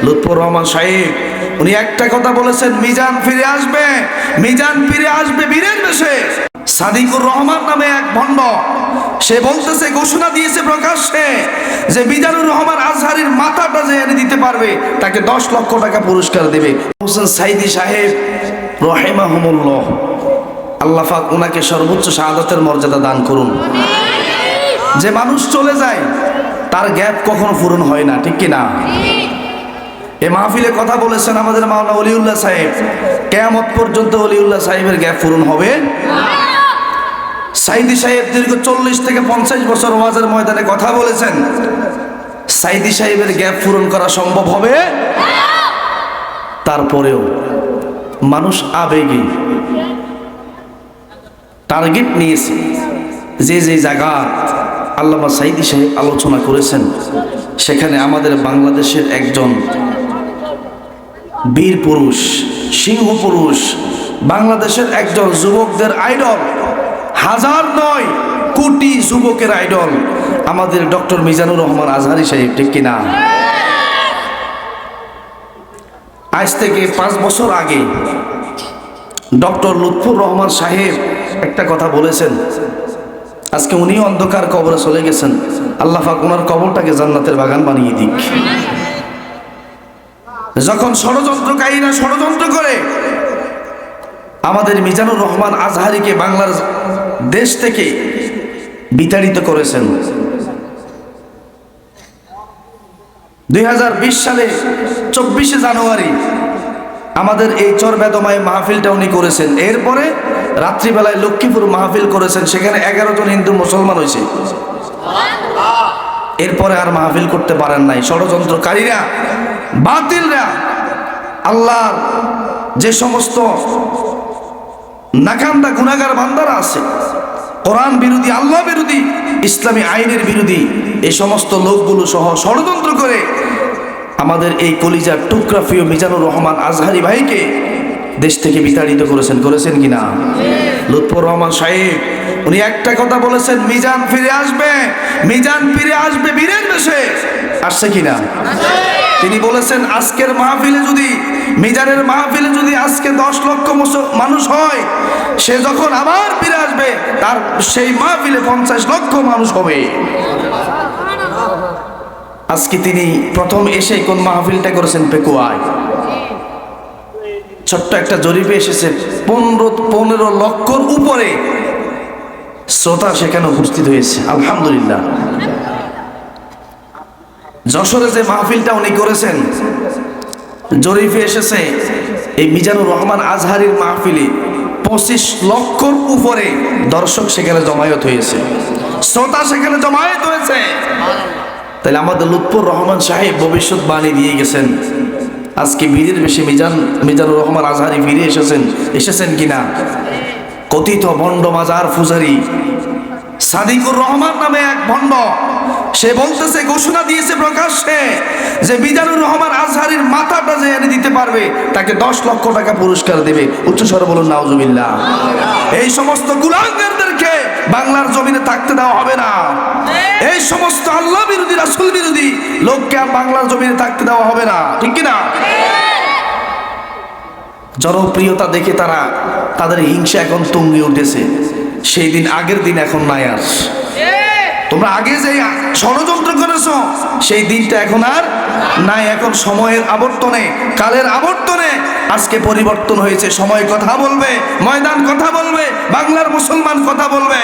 লুৎফর রহমান সাহেব উনি একটা কথা বলেছেন, মিজান ফিরে আসবে, মিজান ফিরে আসবে বীরের বেশে। সাদিকুর রহমান নামে এক ভণ্ড, সে বলতেছে, ঘোষণা দিয়েছে প্রকাশ্যে যে মিজানুর রহমান আজহারীর মাথাটা যে এনে দিতে পারবে তাকে 10 লক্ষ টাকা পুরস্কার দেবে। হোসেন সাইদি সাহেব রহিমাহুমুল্লাহ, আল্লাহ পাক ওনাকে সর্বোচ্চ শাহাদাতের মর্যাদা দান করুন। যে মানুষ চলে যায় তার গ্যাপ কখনো পূরণ হয় না, ঠিক কি না? এ মাহফিলে কথা বলেছেন আমাদের মাওলানা ওলিউল্লাহ সাহেব, কিয়ামত পর্যন্ত ওলিউল্লাহ সাহেবের গ্যাপ পূরণ হবে না। সাইদি সাহেব দীর্ঘ 40 থেকে 50 বছর ওয়াজের ময়দানে কথা বলেছেন, সাইদি সাহেবের গ্যাপ পূরণ করা সম্ভব হবে না। তারপরেও মানুষ আবেগে টার্গেট নিয়েছে, যে যে জায়গা আল্লামা সাইদি সাহেব আলোচনা করেছেন সেখানে আমাদের বাংলাদেশের একজন বীর পুরুষ, সিংহ পুরুষ, বাংলাদেশের একজন যুবকদের আইডল, হাজার নয় কোটি যুবকের আইডল আমাদের ডক্টর মিজানুর রহমান আজহারী সাহেব, ঠিক কিনা? আজ থেকে 5 বছর আগে ডক্টর লুৎফর রহমান সাহেব একটা কথা বলেছেন, আজকে উনি অন্ধকার কবরে চলে গেছেন, আল্লাহ পাক ওনার কবরটাকে জান্নাতের বাগান বানিয়ে দিক। যখন ষড়যন্ত্রকারীরা ষড়যন্ত্র করে আমাদের মিজানুর রহমান আজহারীকে বাংলার দেশ থেকে বিতাড়িত করেছেন, 2020 সালে 24শে জানুয়ারি আমাদের এই চরবেদমায় মাহফিলটা উনি করেছেন। এরপরে রাত্রিবেলায় লক্ষ্মীপুর মাহফিল করেছেন, সেখানে 11 জন হিন্দু মুসলমান হয়েছে। এরপরে আর মাহফিল করতে পারেন নাই। ষড়যন্ত্রকারীরা, বাতিলরা, আল্লাহর যে সমস্ত নাকান্দা গুনাহগার বান্দারা আছে, কোরআন বিরোধী, আল্লাহ বিরোধী, ইসলামী আইনের বিরোধী, এই সমস্ত লোকগুলো সহ ষড়যন্ত্র করে আমাদের এই কলিজার টুকরা প্রিয় মিজানুর রহমান আজহারী ভাইকে দেশ থেকে বিতাড়িত করেছেন কিনা? লুৎফর রহমান সাহেব উনি একটা কথা বলেছেন, মিজান ফিরে আসবে, মিজান ফিরে আসবে বীরের বেশে। আসছে কিনা? তিনি বলেছেন, আজকের মাহফিলে যদি, মিজানের মাহফিলে যদি আজকে 10 লক্ষ মানুষ হয়, সে যখন আবার ফিরে আসবে তার সেই মাহফিলে 50 লক্ষ মানুষ হবে। আজকে তিনি প্রথম এসে কোন মাহফিলটা করেছেন? পেকুয়ায়। ছোট্ট একটা জরিপে এসেছে 15 লক্ষর উপরে শ্রোতা সেখানে উপস্থিত হয়েছে, আলহামদুলিল্লাহ। যশোরে যে মাহফিলটা উনি করেছেন, জরিপে এসেছে এই মিজানুর রহমান আজহারীর মাহফিলে 25 লক্ষর উপরে দর্শক সেখানে জমায়েত হয়েছে, শ্রোতা সেখানে জমায়েত হয়েছে। তাহলে আমাদের লুৎফর রহমান সাহেব ভবিষ্যৎবাণী দিয়ে গেছেন, আজকে বীরের বেশি মিজানুর রহমান আজহারী ফিরে এসেছেন কিনা? কথিত ভণ্ড মাজার পূজারী সাদিকুর রহমান নামে এক ভণ্ড, সে বলতেছে, ঘোষণা দিয়েছে প্রকাশ্যে যে মিজানুর রহমান আজহারীর মাথাটা যে এনে দিতে পারবে তাকে 10 লক্ষ টাকা পুরস্কার দেবে। উচ্চস্বরে বলুন নাউজুবিল্লাহ। এই সমস্ত গুলাঙ্গারদেরকে বাংলার জমিনে থাকতে দেওয়া হবে না। এই সমস্ত আল্লাহ বিরোধী, রাসূল বিরোধী লোককে আর বাংলার জমিনে থাকতে দেওয়া হবে না, ঠিক কিনা? জনপ্রিয়তা দেখে তাদের হিংসা এখন তুঙ্গে উঠেছে। সেই দিন, আগের দিন এখন নাই আর। তোমরা আগে যে ষড়যন্ত্র করেছো সেই দিনটা এখন আর নাই। এখন সময়ের আবর্তনে, কালের আবর্তনে আজকে পরিবর্তন হয়েছে। সময় কথা বলবে, ময়দান কথা বলবে, বাংলার মুসলমান কথা বলবে।